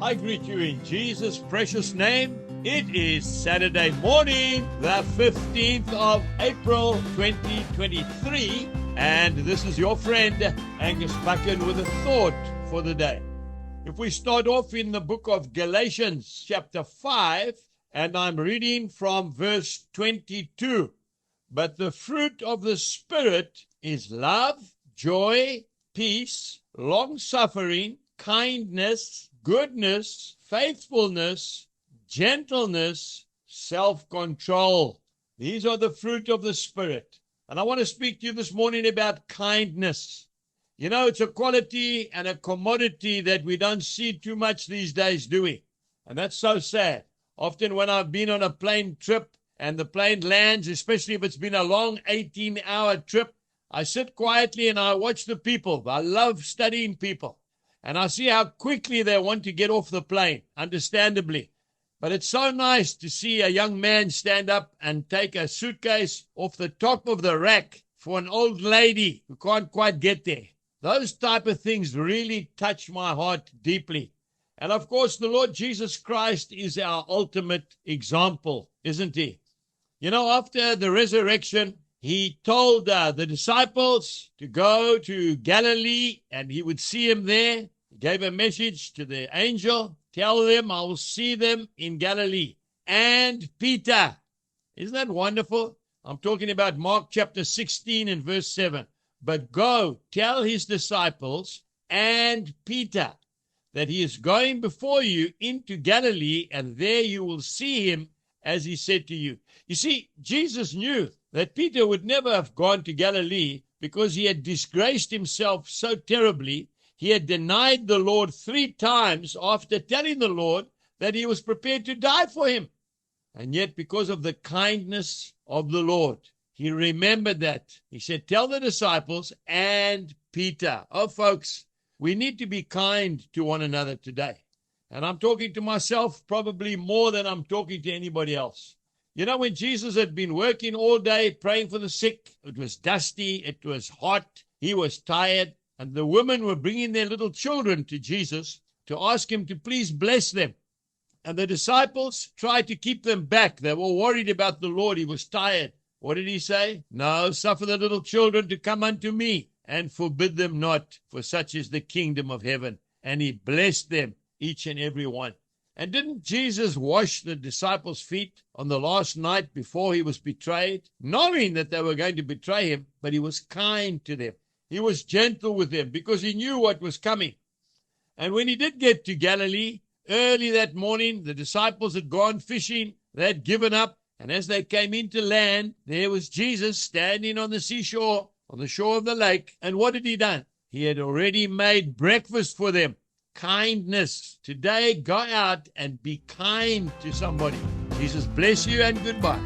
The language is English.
I greet you in Jesus' precious name. It is Saturday morning, the 15th of April, 2023, and this is your friend, Angus Buchan, with a thought for the day. If we start off in the book of Galatians, chapter 5, and I'm reading from verse 22. But the fruit of the Spirit is love, joy, peace, long-suffering, kindness, goodness, faithfulness, gentleness, self-control. These are the fruit of the Spirit. And I want to speak to you this morning about kindness. You know, it's a quality and a commodity that we don't see too much these days, do we? And that's so sad. Often when I've been on a plane trip and the plane lands, especially if it's been a long 18-hour trip, I sit quietly and I watch the people. I love studying people. And I see how quickly they want to get off the plane, understandably. But it's so nice to see a young man stand up and take a suitcase off the top of the rack for an old lady who can't quite get there. Those type of things really touch my heart deeply. And of course, the Lord Jesus Christ is our ultimate example, isn't he? You know, after the resurrection, he told the disciples to go to Galilee and he would see him there. He gave a message to the angel, tell them I will see them in Galilee. And Peter. Isn't that wonderful? I'm talking about Mark chapter 16 and verse 7. But go, tell his disciples and Peter that he is going before you into Galilee, and there you will see him as he said to you. You see, Jesus knew that Peter would never have gone to Galilee because he had disgraced himself so terribly. He had denied the Lord 3 times after telling the Lord that he was prepared to die for him. And yet, because of the kindness of the Lord, he remembered that. He said, tell the disciples and Peter. Oh, folks, we need to be kind to one another today. And I'm talking to myself probably more than I'm talking to anybody else. You know, when Jesus had been working all day praying for the sick, it was dusty, it was hot, he was tired, and the women were bringing their little children to Jesus to ask him to please bless them. And the disciples tried to keep them back. They were worried about the Lord. He was tired. What did he say? No, suffer the little children to come unto me, and forbid them not, for such is the kingdom of heaven. And he blessed them, each and every one. And didn't Jesus wash the disciples' feet on the last night before he was betrayed, knowing that they were going to betray him, but he was kind to them. He was gentle with them because he knew what was coming. And when he did get to Galilee, early that morning, the disciples had gone fishing, they had given up, and as they came into land, there was Jesus standing on the seashore, on the shore of the lake. And what had he done? He had already made breakfast for them. Kindness. Today, go out and be kind to somebody. Jesus bless you and goodbye.